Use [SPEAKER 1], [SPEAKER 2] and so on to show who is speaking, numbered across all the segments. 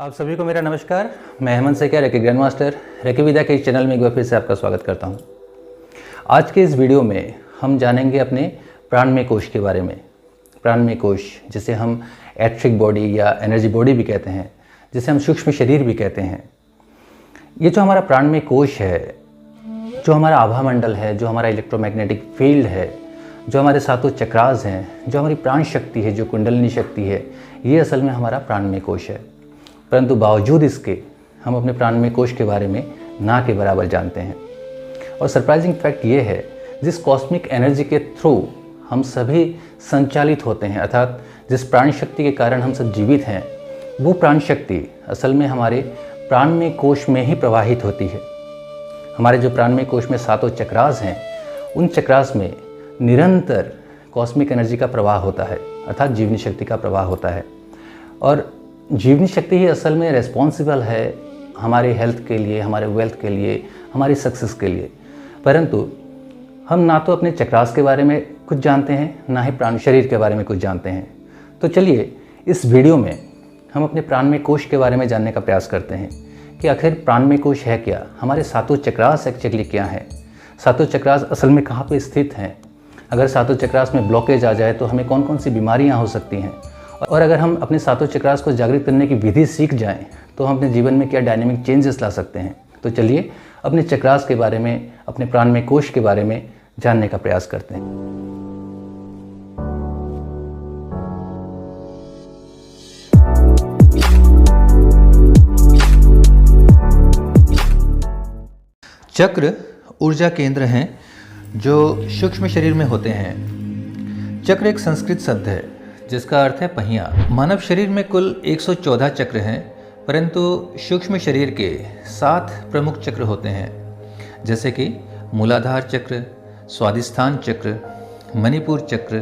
[SPEAKER 1] आप सभी को मेरा नमस्कार। मैं Hemant Saikia, reiki grand master reiki विद्या के इस चैनल में एक बार फिर से आपका स्वागत करता हूं। आज के इस वीडियो में हम जानेंगे अपने प्राणमय कोश के बारे में। प्राणमय कोश जिसे हम एथरिक बॉडी या एनर्जी बॉडी भी कहते हैं, जिसे हम सूक्ष्म शरीर भी कहते हैं। ये जो हमारा प्राणमय कोश है, जो हमारा आभा मंडल है, जो हमारा इलेक्ट्रोमैग्नेटिक फील्ड है, जो हमारे सातों चक्रास हैं, जो हमारी प्राण शक्ति है, जो कुंडलिनी शक्ति है, ये असल में हमारा प्राणमय कोश है। परंतु बावजूद इसके हम अपने प्राणमय कोश के बारे में ना के बराबर जानते हैं। और सरप्राइजिंग फैक्ट ये है, जिस कॉस्मिक एनर्जी के थ्रू हम सभी संचालित होते हैं, अर्थात जिस प्राण शक्ति के कारण हम सब जीवित हैं, वो प्राण शक्ति असल में हमारे प्राणमय कोश में ही प्रवाहित होती है। हमारे जो प्राणमय कोश में सातों चक्रास हैं, उन चक्रास में निरंतर कॉस्मिक एनर्जी का प्रवाह होता है, अर्थात जीवनी शक्ति का प्रवाह होता है। और जीवनी शक्ति ही असल में रिस्पॉन्सिबल है हमारे हेल्थ के लिए, हमारे वेल्थ के लिए, हमारी सक्सेस के लिए। परंतु हम ना तो अपने चक्रास के बारे में कुछ जानते हैं, ना ही प्राण शरीर के बारे में कुछ जानते हैं। तो चलिए इस वीडियो में हम अपने प्राणमय कोश के बारे में जानने का प्रयास करते हैं कि आखिर प्राणमय कोश है क्या, हमारे सातों चक्रास एक्चुअली क्या हैं, सातों चक्रास असल में कहाँ पर स्थित हैं, अगर सातों चक्रास में ब्लॉकेज आ जाए तो हमें कौन कौन सी बीमारियाँ हो सकती हैं, और अगर हम अपने सातों चक्रास को जागृत करने की विधि सीख जाएं तो हम अपने जीवन में क्या डायनेमिक चेंजेस ला सकते हैं। तो चलिए अपने चक्रास के बारे में, अपने प्राणमय कोश के बारे में जानने का प्रयास करते हैं। चक्र ऊर्जा केंद्र हैं जो सूक्ष्म शरीर में होते हैं। चक्र एक संस्कृत शब्द है जिसका अर्थ है पहिया। मानव शरीर में कुल 114 चक्र हैं, परंतु सूक्ष्म शरीर के 7 प्रमुख चक्र होते हैं, जैसे कि मूलाधार चक्र, स्वादिष्ठान चक्र, मणिपुर चक्र,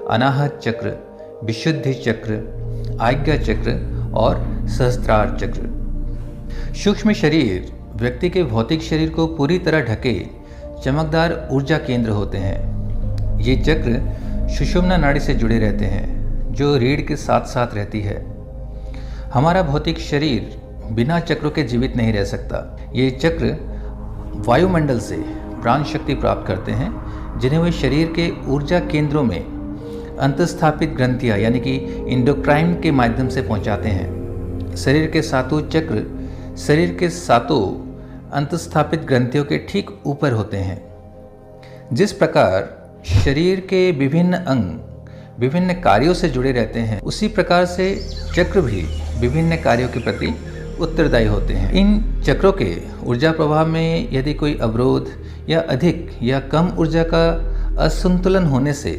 [SPEAKER 1] अनाहत चक्र, विशुद्धि चक्र, आज्ञा चक्र और सहस्त्रार चक्र। सूक्ष्म शरीर व्यक्ति के भौतिक शरीर को पूरी तरह ढके चमकदार ऊर्जा केंद्र होते हैं। ये चक्र सुषुम्ना नाड़ी से जुड़े रहते हैं, जो रीढ़ के साथ साथ रहती है। हमारा भौतिक शरीर बिना चक्रों के जीवित नहीं रह सकता। ये चक्र वायुमंडल से प्राण शक्ति प्राप्त करते हैं, जिन्हें वे शरीर के ऊर्जा केंद्रों में अंतस्थापित ग्रंथियां यानी कि इंडोक्राइन के माध्यम से पहुंचाते हैं। शरीर के सातों चक्र शरीर के सातों अंतस्थापित ग्रंथियों के ठीक ऊपर होते हैं। जिस प्रकार शरीर के विभिन्न अंग विभिन्न कार्यों से जुड़े रहते हैं, उसी प्रकार से चक्र भी विभिन्न कार्यों के प्रति उत्तरदायी होते हैं। इन चक्रों के ऊर्जा प्रवाह में यदि कोई अवरोध या अधिक या कम ऊर्जा का असंतुलन होने से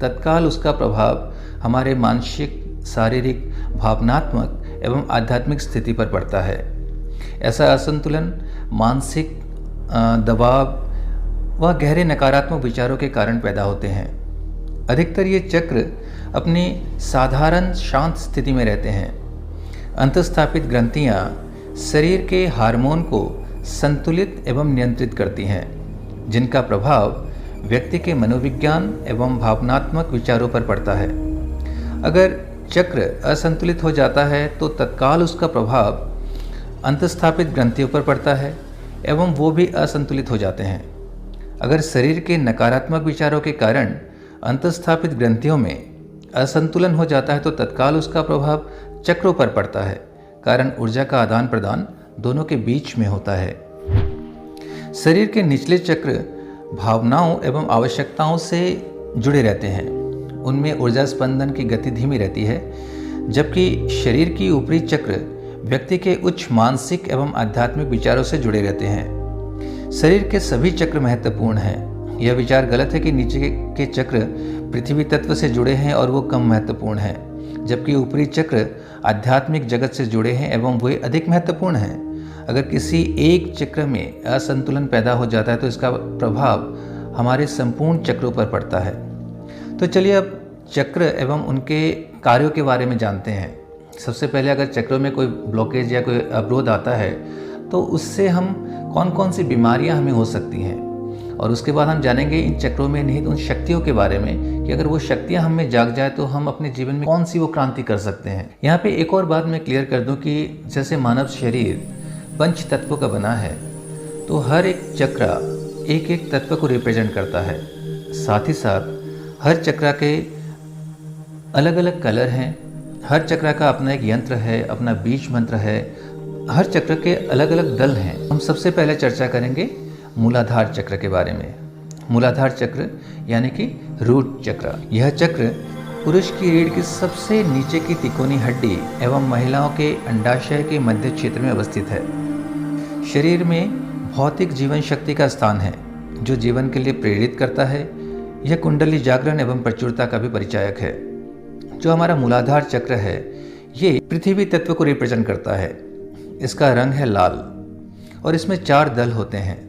[SPEAKER 1] तत्काल उसका प्रभाव हमारे मानसिक, शारीरिक, भावनात्मक एवं आध्यात्मिक स्थिति पर पड़ता है। ऐसा असंतुलन मानसिक दबाव व गहरे नकारात्मक विचारों के कारण पैदा होते हैं। अधिकतर ये चक्र अपनी साधारण शांत स्थिति में रहते हैं। अंतस्थापित ग्रंथियाँ शरीर के हार्मोन को संतुलित एवं नियंत्रित करती हैं, जिनका प्रभाव व्यक्ति के मनोविज्ञान एवं भावनात्मक विचारों पर पड़ता है। अगर चक्र असंतुलित हो जाता है तो तत्काल उसका प्रभाव अंतस्थापित ग्रंथियों पर पड़ता है एवं वो भी असंतुलित हो जाते हैं। अगर शरीर के नकारात्मक विचारों के कारण अंतस्थापित ग्रंथियों में असंतुलन हो जाता है तो तत्काल उसका प्रभाव चक्रों पर पड़ता है, कारण ऊर्जा का आदान प्रदान दोनों के बीच में होता है। शरीर के निचले चक्र भावनाओं एवं आवश्यकताओं से जुड़े रहते हैं। उनमें ऊर्जा स्पंदन की गति धीमी रहती है, जबकि शरीर की ऊपरी चक्र व्यक्ति के उच्च मानसिक एवं आध्यात्मिक विचारों से जुड़े रहते हैं। शरीर के सभी चक्र महत्वपूर्ण हैं। यह विचार गलत है कि नीचे के चक्र पृथ्वी तत्व से जुड़े हैं और वो कम महत्वपूर्ण हैं, जबकि ऊपरी चक्र आध्यात्मिक जगत से जुड़े हैं एवं वे अधिक महत्वपूर्ण हैं। अगर किसी एक चक्र में असंतुलन पैदा हो जाता है तो इसका प्रभाव हमारे संपूर्ण चक्रों पर पड़ता है। तो चलिए अब चक्र एवं उनके कार्यों के बारे में जानते हैं। सबसे पहले अगर चक्रों में कोई ब्लॉकेज या कोई अवरोध आता है तो उससे हम कौन कौन सी बीमारियां हमें हो सकती हैं, और उसके बाद हम जानेंगे इन चक्रों में निहित उन शक्तियों के बारे में कि अगर वो शक्तियाँ हम में जाग जाए तो हम अपने जीवन में कौन सी वो क्रांति कर सकते हैं। यहाँ पे एक और बात मैं क्लियर कर दूँ कि जैसे मानव शरीर पंच तत्वों का बना है, तो हर एक चक्र एक एक तत्व को रिप्रेजेंट करता है। साथ ही साथ हर चक्र के अलग अलग कलर हैं, हर चक्र का अपना एक यंत्र है, अपना बीज मंत्र है, हर चक्र के अलग अलग दल हैं। हम सबसे पहले चर्चा करेंगे मूलाधार चक्र के बारे में। मूलाधार चक्र यानी कि रूट चक्र। यह चक्र पुरुष की रीढ़ की सबसे नीचे की तिकोनी हड्डी एवं महिलाओं के अंडाशय के मध्य क्षेत्र में अवस्थित है। शरीर में भौतिक जीवन शक्ति का स्थान है जो जीवन के लिए प्रेरित करता है। यह कुंडली जागरण एवं प्रचुरता का भी परिचायक है। जो हमारा मूलाधार चक्र है ये पृथ्वी तत्व को रिप्रेजेंट करता है। इसका रंग है लाल और इसमें 4 दल होते हैं।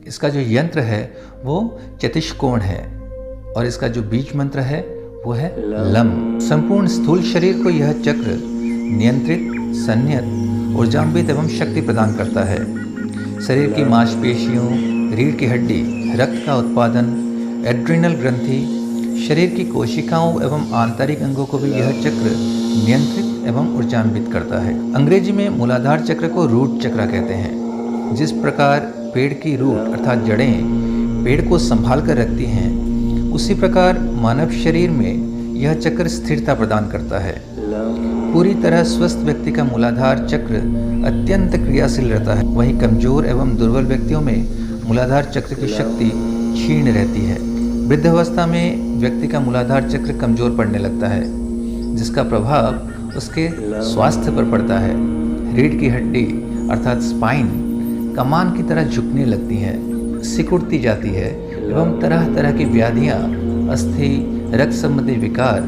[SPEAKER 1] इसका जो यंत्र है वो चतुष्कोण है और इसका जो बीज मंत्र है वो है लम। संपूर्ण स्थूल शरीर को यह चक्र नियंत्रित, संयत, ऊर्जान्वित एवं शक्ति प्रदान करता है। शरीर की मांसपेशियों, रीढ़ की हड्डी, रक्त का उत्पादन, एड्रिनल ग्रंथि, शरीर की कोशिकाओं एवं आंतरिक अंगों को भी यह चक्र नियंत्रित एवं ऊर्जान्वित करता है। अंग्रेजी में मूलाधार चक्र को रूट चक्र कहते हैं। जिस प्रकार पेड़ की रूट अर्थात जड़ें पेड़ को संभाल कर रखती हैं, उसी प्रकार मानव शरीर में यह चक्र स्थिरता प्रदान करता है। पूरी तरह स्वस्थ व्यक्ति का मूलाधार चक्र अत्यंत क्रियाशील रहता है। वहीं कमजोर एवं दुर्बल व्यक्तियों में मूलाधार चक्र की शक्ति क्षीण रहती है। वृद्धावस्था में व्यक्ति का मूलाधार चक्र कमजोर पड़ने लगता है, जिसका प्रभाव उसके स्वास्थ्य पर पड़ता है। रीढ़ की हड्डी अर्थात स्पाइन कमान की तरह झुकने लगती है, सिकुड़ती जाती है एवं तरह तरह की व्याधियाँ, अस्थि, रक्त संबंधी विकार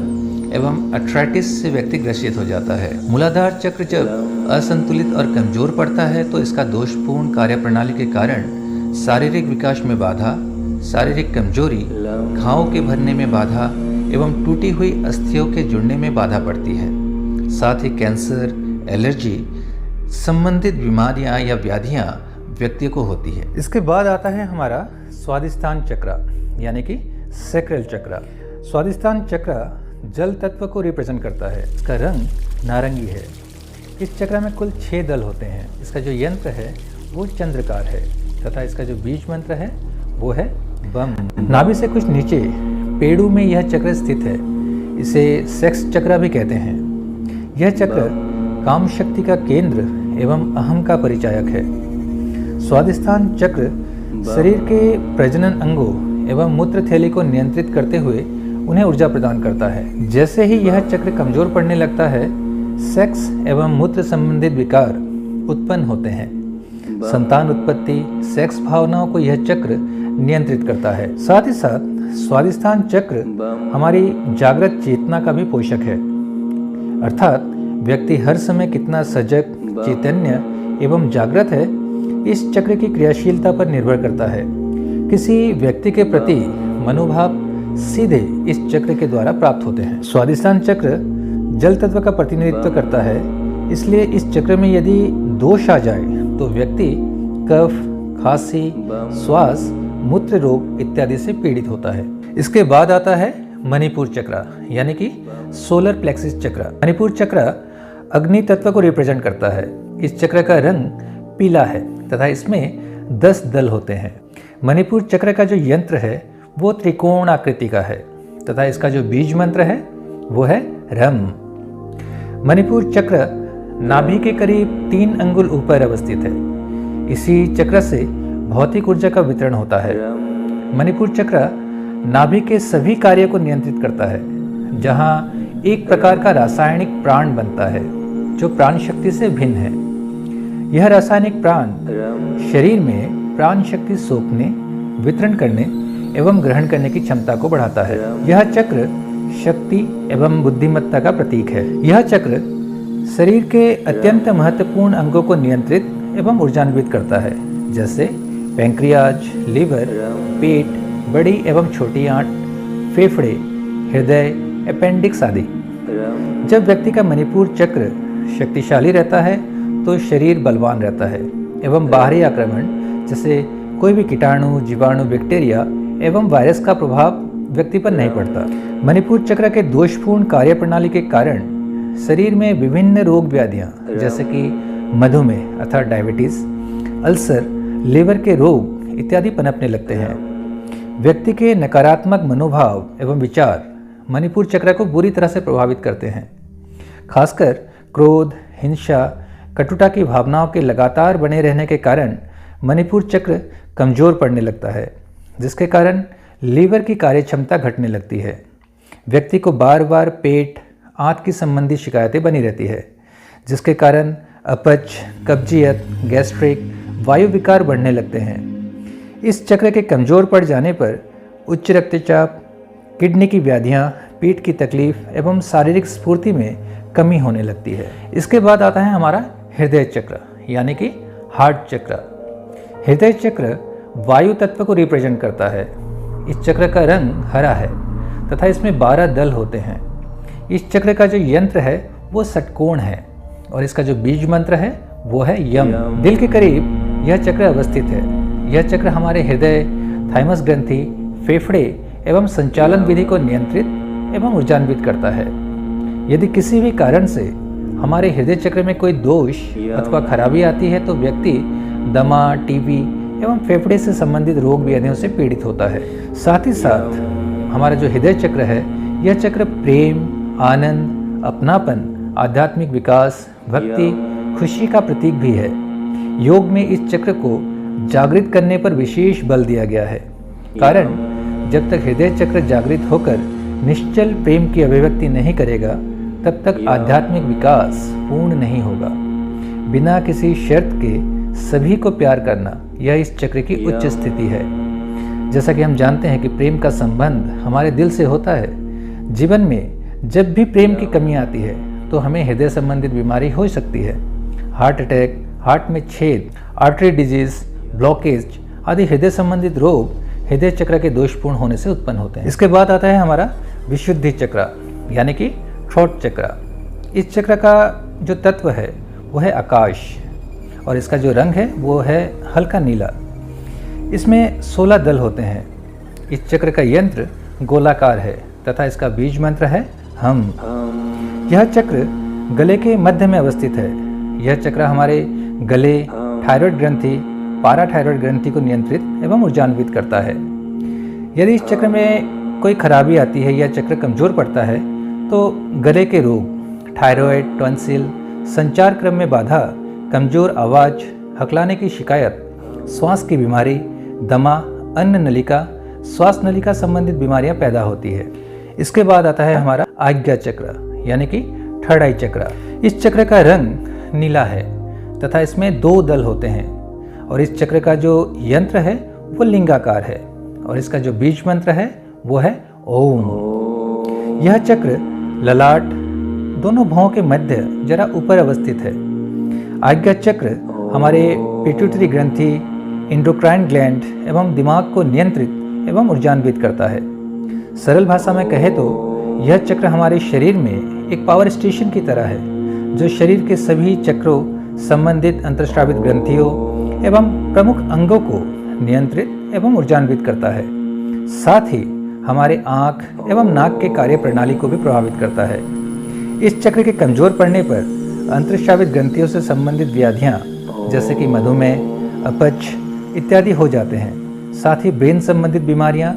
[SPEAKER 1] एवं अर्थराइटिस से व्यक्ति ग्रसित हो जाता है। मूलाधार चक्र जब असंतुलित और कमजोर पड़ता है तो इसका दोषपूर्ण कार्यप्रणाली के कारण शारीरिक विकास में बाधा, शारीरिक कमजोरी, घावों के भरने में बाधा एवं टूटी हुई अस्थियों के जुड़ने में बाधा पड़ती है। साथ ही कैंसर, एलर्जी संबंधित बीमारियां या व्याधियां व्यक्ति को होती है। इसके बाद आता है हमारा स्वादिष्ठान चक्र यानी कि सैक्रल चक्र। स्वादिष्ठान चक्र जल तत्व को रिप्रेजेंट करता है। इसका रंग नारंगी है। इस चक्र में कुल 6 दल होते हैं। इसका जो यंत्र है वो चंद्रकार है तथा इसका जो बीज मंत्र है वो है बम। नाभि से कुछ नीचे पेड़ू में यह चक्र स्थित है। इसे सेक्स चक्र भी कहते हैं। यह चक्र काम शक्ति का केंद्र एवं अहम का परिचायक है। स्वादिष्ठान चक्र शरीर के प्रजनन अंगों एवं मूत्र थैली को नियंत्रित करते हुए उन्हें ऊर्जा प्रदान करता है। जैसे ही यह चक्र कमजोर पड़ने लगता है, सेक्स एवं मूत्र संबंधित विकार उत्पन्न होते हैं। संतान उत्पत्ति, सेक्स भावनाओं को यह चक्र नियंत्रित करता है। साथ ही साथ स्वादिष्ठान चक्र हमारी जागृत चेतना का भी पोषक है, अर्थात व्यक्ति हर समय कितना सजग, चैतन्य एवं जागृत है इस चक्र की क्रियाशीलता पर निर्भर करता है। किसी व्यक्ति के प्रति मनोभाव सीधे इस चक्र के द्वारा प्राप्त होते हैं। स्वादिष्ठान चक्र जल तत्व का प्रतिनिधित्व करता है, इसलिए इस चक्र में यदि दोष आ जाए तो व्यक्ति कफ, खांसी, श्वास, मूत्र रोग इत्यादि से पीड़ित होता है। इसके बाद आता है मणिपुर चक्र यानी कि सोलर प्लेक्सिस चक्र। मणिपुर चक्र अग्नि तत्व को रिप्रेजेंट करता है। इस चक्र का रंग पीला है तथा इसमें 10 दल होते हैं। मणिपुर चक्र का जो यंत्र है वो त्रिकोण आकृति का है तथा इसका जो बीज मंत्र है वो है रम। मणिपुर चक्र नाभि के करीब 3 अंगुल ऊपर अवस्थित है। इसी चक्र से भौतिक ऊर्जा का वितरण होता है। मणिपुर चक्र नाभि के सभी कार्यों को नियंत्रित करता है, जहां एक प्रकार का रासायनिक प्राण बनता है जो प्राण शक्ति से भिन्न है। यह रासायनिक प्राण शरीर में प्राण शक्ति सोखने, वितरण करने एवं ग्रहण करने की क्षमता को बढ़ाता है। यह चक्र शक्ति एवं बुद्धिमत्ता का प्रतीक है। यह चक्र शरीर के अत्यंत महत्वपूर्ण अंगों को नियंत्रित एवं ऊर्जान्वित करता है, जैसे पैंक्रियाज, लीवर, पेट, बड़ी एवं छोटी आंत, फेफड़े, हृदय, अपेंडिक्स आदि। जब व्यक्ति का मणिपुर चक्र शक्तिशाली रहता है तो शरीर बलवान रहता है एवं बाहरी आक्रमण जैसे कोई भी कीटाणु, जीवाणु, बैक्टीरिया एवं वायरस का प्रभाव व्यक्ति पर नहीं पड़ता। मणिपुर चक्र के दोषपूर्ण कार्यप्रणाली के कारण शरीर में विभिन्न रोग व्याधियां जैसे कि मधुमेह अर्थात डायबिटीज, अल्सर, लीवर के रोग इत्यादि पनपने लगते हैं। व्यक्ति के नकारात्मक मनोभाव एवं विचार मणिपुर चक्र को बुरी तरह से प्रभावित करते हैं। खासकर क्रोध, हिंसा, कटुता की भावनाओं के लगातार बने रहने के कारण मणिपुर चक्र कमजोर पड़ने लगता है, जिसके कारण लीवर की कार्यक्षमता घटने लगती है। व्यक्ति को बार बार पेट, आंत की संबंधी शिकायतें बनी रहती है, जिसके कारण अपच, कब्जियत, गैस्ट्रिक, वायु विकार बढ़ने लगते हैं। इस चक्र के कमजोर पड़ जाने पर उच्च रक्तचाप, किडनी की व्याधियां, पीठ की तकलीफ एवं शारीरिक स्फूर्ति में कमी होने लगती है। इसके बाद आता है हमारा हृदय चक्र यानी कि हार्ट चक्र। हृदय चक्र वायु तत्व को रिप्रेजेंट करता है। इस चक्र का रंग हरा है तथा इसमें 12 दल होते हैं। इस चक्र का जो यंत्र है वो षटकोण है और इसका जो बीज मंत्र है वो है यम। दिल के करीब यह चक्र अवस्थित है। यह चक्र हमारे हृदय, थाइमस ग्रंथि, फेफड़े एवं संचालन विधि को नियंत्रित एवं ऊर्जान्वित करता है। यदि किसी भी कारण से हमारे हृदय चक्र में कोई दोष अथवा खराबी आती है तो व्यक्ति दमा, टीबी एवं फेफड़े से संबंधित रोग व्याधियों से पीड़ित होता है। साथ ही साथ हमारा जो हृदय चक्र है यह चक्र प्रेम, आनंद, अपनापन, आध्यात्मिक विकास, भक्ति, खुशी का प्रतीक भी है। योग में इस चक्र को जागृत करने पर विशेष बल दिया गया है। कारण जब तक हृदय चक्र जागृत होकर निश्चल प्रेम की अभिव्यक्ति नहीं करेगा तब तक आध्यात्मिक विकास पूर्ण नहीं होगा। बिना किसी शर्त के सभी को प्यार करना यह इस चक्र की उच्च स्थिति है। जैसा कि हम जानते हैं कि प्रेम का संबंध हमारे दिल से होता है। जीवन में जब भी प्रेम की कमी आती है तो हमें हृदय संबंधित बीमारी हो सकती है। हार्ट अटैक, हार्ट में छेद, आर्टरी डिजीज, ब्लॉकेज आदि हृदय संबंधित रोग हृदय चक्र के दोषपूर्ण होने से उत्पन्न होते हैं। इसके बाद आता है हमारा विशुद्धि चक्र यानी कि थ्रोट चक्र। इस चक्र का जो तत्व है वो है आकाश और इसका जो रंग है वो है हल्का नीला। इसमें 16 दल होते हैं। इस चक्र का यंत्र गोलाकार है तथा इसका बीज मंत्र है हम। यह चक्र गले के मध्य में अवस्थित है। यह चक्र हमारे गले, थायराइड ग्रंथि, पाराथायरॉयड ग्रंथि को नियंत्रित एवं ऊर्जान्वित करता है। यदि इस चक्र में कोई खराबी आती है या चक्र कमजोर पड़ता है तो गले के रोग, थायराइड, टॉन्सिल, संचार क्रम में बाधा, कमजोर आवाज, हकलाने की शिकायत, श्वास की बीमारी, दमा, अन्न नलिका, श्वास नलिका संबंधित बीमारियां पैदा होती है। इसके बाद आता है हमारा आज्ञा चक्र यानी कि थर्ड आई चक्र। इस चक्र का रंग नीला है तथा इसमें 2 दल होते हैं और इस चक्र का जो यंत्र है वो लिंगाकार है और इसका जो बीज मंत्र है वो है ओम। यह चक्र ललाट, दोनों भौं के मध्य जरा ऊपर अवस्थित है। आज्ञा चक्र हमारे पिट्यूटरी ग्रंथि, इंडोक्राइन ग्लैंड एवं दिमाग को नियंत्रित एवं ऊर्जान्वित करता है। सरल भाषा में कहे तो यह चक्र हमारे शरीर में एक पावर स्टेशन की तरह है जो शरीर के सभी चक्रों, संबंधित अंतर्स्रावित ग्रंथियों एवं प्रमुख अंगों को नियंत्रित एवं ऊर्जान्वित करता है। साथ ही हमारे आँख एवं नाक के कार्य प्रणाली को भी प्रभावित करता है। इस चक्र के कमजोर पड़ने पर अंतर्स्रावित ग्रंथियों से संबंधित व्याधियाँ जैसे कि मधुमेह, अपच इत्यादि हो जाते हैं। साथ ही ब्रेन संबंधित बीमारियाँ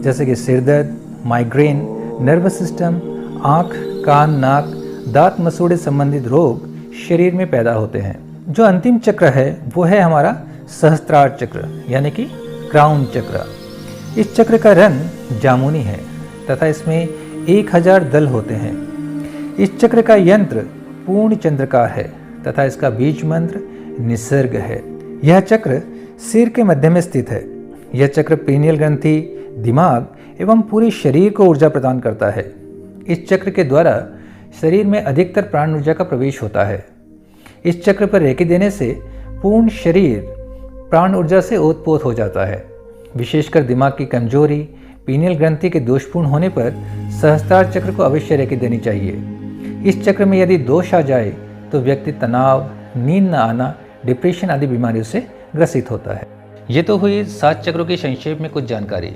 [SPEAKER 1] जैसे कि सिरदर्द, माइग्रेन, नर्वस सिस्टम, आँख, कान, नाक, दांत मसूड़े संबंधित रोग शरीर में पैदा होते हैं। जो अंतिम चक्र है वो है हमारा सहस्त्रार चक्र यानी कि क्राउन चक्र। इस चक्र का रंग जामुनी है तथा इसमें 1000 दल होते हैं। इस चक्र का यंत्र पूर्ण चंद्रकार है तथा इसका बीज मंत्र निसर्ग है। यह चक्र सिर के मध्य में स्थित है। यह चक्र पीनियल ग्रंथि, दिमाग एवं पूरे शरीर को ऊर्जा प्रदान करता है। इस चक्र के द्वारा शरीर में अधिकतर प्राण ऊर्जा का प्रवेश होता है। इस चक्र पर रेकी देने से पूर्ण शरीर प्राण ऊर्जा से ओतप्रोत हो जाता है। विशेषकर दिमाग की कमजोरी, पीनियल ग्रंथि के दोषपूर्ण होने पर सहस्त्रार चक्र को अवश्य रेकी देनी चाहिए। इस चक्र में यदि दोष आ जाए तो व्यक्ति तनाव, नींद न आना, डिप्रेशन आदि बीमारियों से ग्रसित होता है। ये तो हुई 7 चक्रों की संक्षेप में कुछ जानकारी,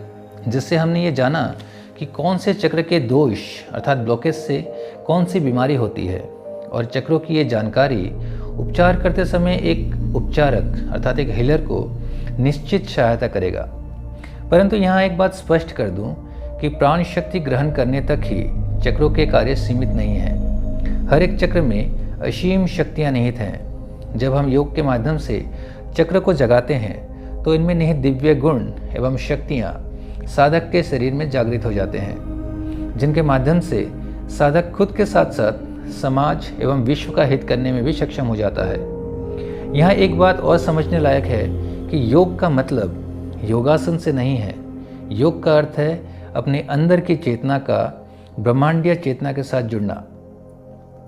[SPEAKER 1] जिससे हमने ये जाना कि कौन से चक्र के दोष अर्थात ब्लॉकेज से कौन सी बीमारी होती है, और चक्रों की ये जानकारी उपचार करते समय एक उपचारक अर्थात एक हीलर को निश्चित सहायता करेगा। परंतु यहाँ एक बात स्पष्ट कर दूं कि प्राण शक्ति ग्रहण करने तक ही चक्रों के कार्य सीमित नहीं हैं। हर एक चक्र में असीम शक्तियाँ निहित हैं। जब हम योग के माध्यम से चक्र को जगाते हैं तो इनमें निहित दिव्य गुण एवं शक्तियाँ साधक के शरीर में जागृत हो जाते हैं, जिनके माध्यम से साधक खुद के साथ साथ समाज एवं विश्व का हित करने में भी सक्षम हो जाता है। यहाँ एक बात और समझने लायक है कि योग का मतलब योगासन से नहीं है। योग का अर्थ है अपने अंदर की चेतना का ब्रह्मांडीय चेतना के साथ जुड़ना,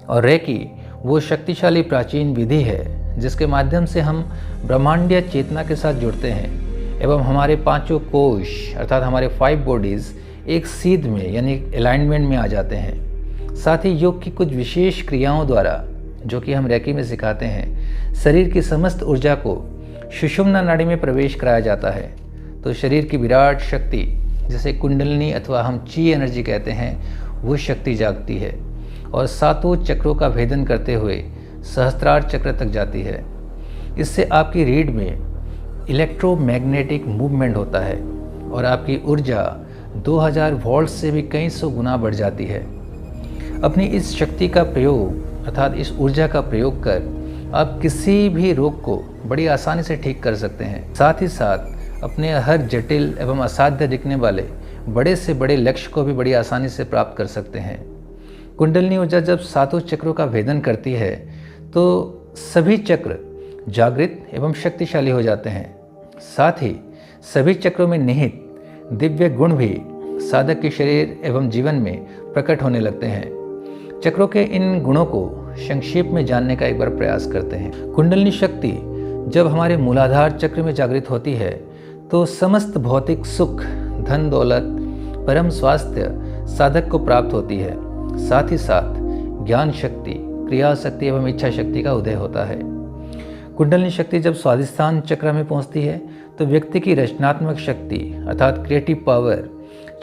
[SPEAKER 1] और रेकी वो शक्तिशाली प्राचीन विधि है जिसके माध्यम से हम ब्रह्मांडीय चेतना के साथ जुड़ते हैं एवं हमारे 5 कोश अर्थात हमारे 5 बॉडीज़ एक सीध में यानी अलाइनमेंट में आ जाते हैं। साथ ही योग की कुछ विशेष क्रियाओं द्वारा, जो कि हम रेकी में सिखाते हैं, शरीर की समस्त ऊर्जा को सुषुम्ना नाड़ी में प्रवेश कराया जाता है। तो शरीर की विराट शक्ति, जिसे कुंडलिनी अथवा हम ची एनर्जी कहते हैं, वो शक्ति जागती है और 7 चक्रों का भेदन करते हुए सहस्त्रार चक्र तक जाती है। इससे आपकी रीढ़ में इलेक्ट्रोमैग्नेटिक मूवमेंट होता है और आपकी ऊर्जा 2000 वोल्ट से भी कई सौ गुना बढ़ जाती है। अपनी इस शक्ति का प्रयोग अर्थात इस ऊर्जा का प्रयोग कर आप किसी भी रोग को बड़ी आसानी से ठीक कर सकते हैं। साथ ही साथ अपने हर जटिल एवं असाध्य दिखने वाले बड़े से बड़े लक्ष्य को भी बड़ी आसानी से प्राप्त कर सकते हैं। कुंडलिनी ऊर्जा जब 7 चक्रों का भेदन करती है तो सभी चक्र जागृत एवं शक्तिशाली हो जाते हैं। साथ ही सभी चक्रों में निहित दिव्य गुण भी साधक के शरीर एवं जीवन में प्रकट होने लगते हैं। चक्रों के इन गुणों को संक्षेप में जानने का एक बार प्रयास करते हैं। कुंडलिनी शक्ति जब हमारे मूलाधार चक्र में जागृत होती है तो समस्त भौतिक सुख, धन दौलत, परम स्वास्थ्य साधक को प्राप्त होती है। साथ ही साथ ज्ञान शक्ति, क्रिया शक्ति एवं इच्छा शक्ति का उदय होता है। कुंडलिनी शक्ति जब स्वादिष्ठान चक्र में पहुंचती है तो व्यक्ति की रचनात्मक शक्ति अर्थात क्रिएटिव पावर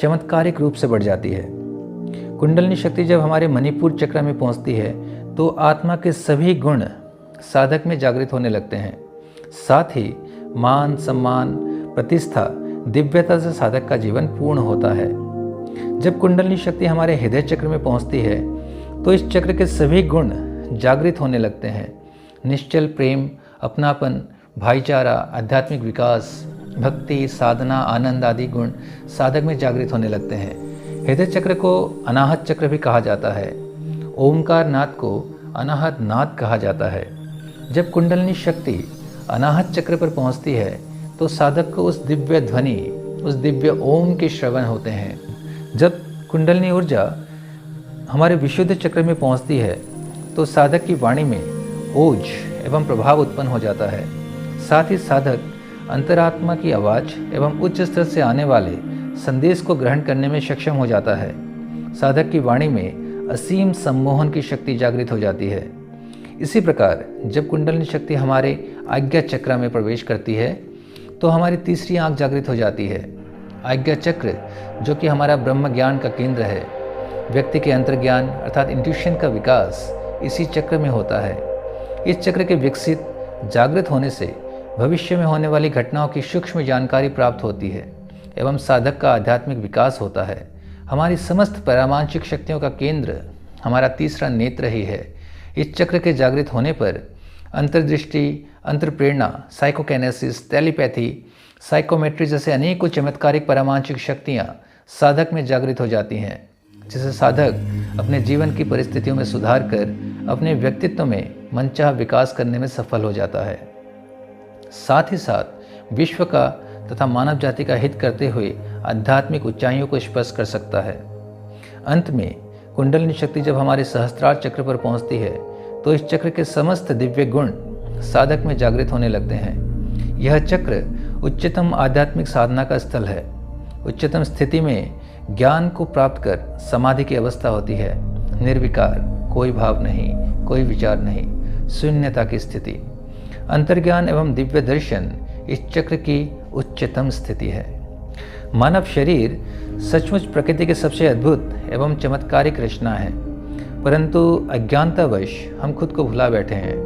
[SPEAKER 1] चमत्कारिक रूप से बढ़ जाती है। कुंडलिनी शक्ति जब हमारे मणिपुर चक्र में पहुंचती है तो आत्मा के सभी गुण साधक में जागृत होने लगते हैं। साथ ही मान, सम्मान, प्रतिष्ठा, दिव्यता से साधक का जीवन पूर्ण होता है। जब कुंडलिनी शक्ति हमारे हृदय चक्र में पहुंचती है तो इस चक्र के सभी गुण जागृत होने लगते हैं। निश्चल प्रेम, अपनापन, भाईचारा, आध्यात्मिक विकास, भक्ति, साधना, आनंद आदि गुण साधक में जागृत होने लगते हैं। हृदय चक्र को अनाहत चक्र भी कहा जाता है। ओमकार नाद को अनाहत नाद कहा जाता है। जब कुंडलिनी शक्ति अनाहत चक्र पर पहुंचती है तो साधक को उस दिव्य ध्वनि, उस दिव्य ओम के श्रवण होते हैं। जब कुंडलिनी ऊर्जा हमारे विशुद्ध चक्र में पहुंचती है तो साधक की वाणी में ओज एवं प्रभाव उत्पन्न हो जाता है। साथ ही साधक अंतरात्मा की आवाज़ एवं उच्च स्तर से आने वाले संदेश को ग्रहण करने में सक्षम हो जाता है। साधक की वाणी में असीम सम्मोहन की शक्ति जागृत हो जाती है। इसी प्रकार जब कुंडलिनी शक्ति हमारे आज्ञा चक्र में प्रवेश करती है तो हमारी तीसरी आंख जागृत हो जाती है। आज्ञा चक्र जो कि हमारा ब्रह्म ज्ञान का केंद्र है, व्यक्ति के अंतर्ज्ञान अर्थात इंट्यूशन का विकास इसी चक्र में होता है। इस चक्र के विकसित जागृत होने से भविष्य में होने वाली घटनाओं की सूक्ष्म जानकारी प्राप्त होती है एवं साधक का आध्यात्मिक विकास होता है। हमारी समस्त परामांशिक शक्तियों का केंद्र हमारा तीसरा नेत्र ही है। इस चक्र के जागृत होने पर अंतर्दृष्टि, अंतर्प्रेरणा, साइकोकाइनेसिस, टेलीपैथी, साइकोमेट्री जैसे अनेकों चमत्कारिक परामांशिक शक्तियाँ साधक में जागृत हो जाती हैं, जिससे साधक अपने जीवन की परिस्थितियों में सुधार कर अपने व्यक्तित्व में मनचाहा विकास करने में सफल हो जाता है। साथ ही साथ विश्व का तथा मानव जाति का हित करते हुए आध्यात्मिक ऊंचाइयों को स्पर्श कर सकता है। अंत में कुंडलिनी शक्ति जब हमारे सहस्त्रार चक्र पर पहुंचती है तो इस चक्र के समस्त दिव्य गुण साधक में जागृत होने लगते हैं। यह चक्र उच्चतम आध्यात्मिक साधना का स्थल है। उच्चतम स्थिति में ज्ञान को प्राप्त कर समाधि की अवस्था होती है। निर्विकार, कोई भाव नहीं, कोई विचार नहीं, शून्यता की स्थिति। अंतर्ज्ञान एवं दिव्य दर्शन इस चक्र की उच्चतम स्थिति है। मानव शरीर सचमुच प्रकृति की सबसे अद्भुत एवं चमत्कारिक रचना है, परंतु अज्ञानतावश हम खुद को भुला बैठे हैं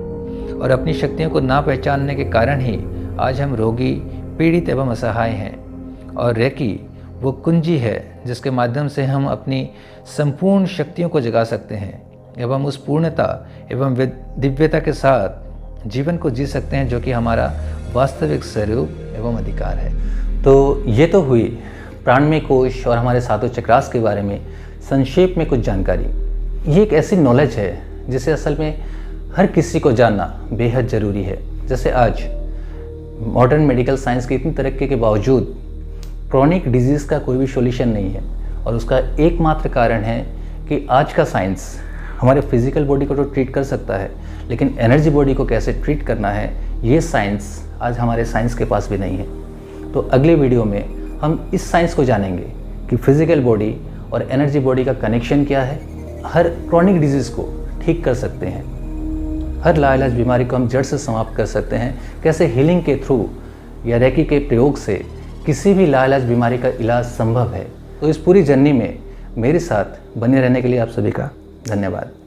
[SPEAKER 1] और अपनी शक्तियों को ना पहचानने के कारण ही आज हम रोगी, पीड़ित एवं असहाय हैं। और रेकी वो कुंजी है जिसके माध्यम से हम अपनी संपूर्ण शक्तियों को जगा सकते हैं एवं उस पूर्णता एवं दिव्यता के साथ जीवन को जी सकते हैं, जो कि हमारा वास्तविक स्वरूप एवं अधिकार है।
[SPEAKER 2] तो ये तो हुई प्राणमय कोश और हमारे सातों चक्रास के बारे में संक्षेप में कुछ जानकारी। ये एक ऐसी नॉलेज है जिसे असल में हर किसी को जानना बेहद ज़रूरी है। जैसे आज मॉडर्न मेडिकल साइंस की इतनी तरक्की के बावजूद क्रॉनिक डिजीज़ का कोई भी सॉल्यूशन नहीं है, और उसका एकमात्र कारण है कि आज का साइंस हमारे फिजिकल बॉडी को तो ट्रीट कर सकता है, लेकिन एनर्जी बॉडी को कैसे ट्रीट करना है ये साइंस आज हमारे साइंस के पास भी नहीं है। तो अगले वीडियो में हम इस साइंस को जानेंगे कि फिजिकल बॉडी और एनर्जी बॉडी का कनेक्शन क्या है, हर क्रॉनिक डिजीज़ को ठीक कर सकते हैं, हर लाइलाज बीमारी को हम जड़ से समाप्त कर सकते हैं, कैसे हीलिंग के थ्रू या रेकी के प्रयोग से किसी भी लाइलाज बीमारी का इलाज संभव है। तो इस पूरी जर्नी में मेरे साथ बने रहने के लिए आप सभी का धन्यवाद।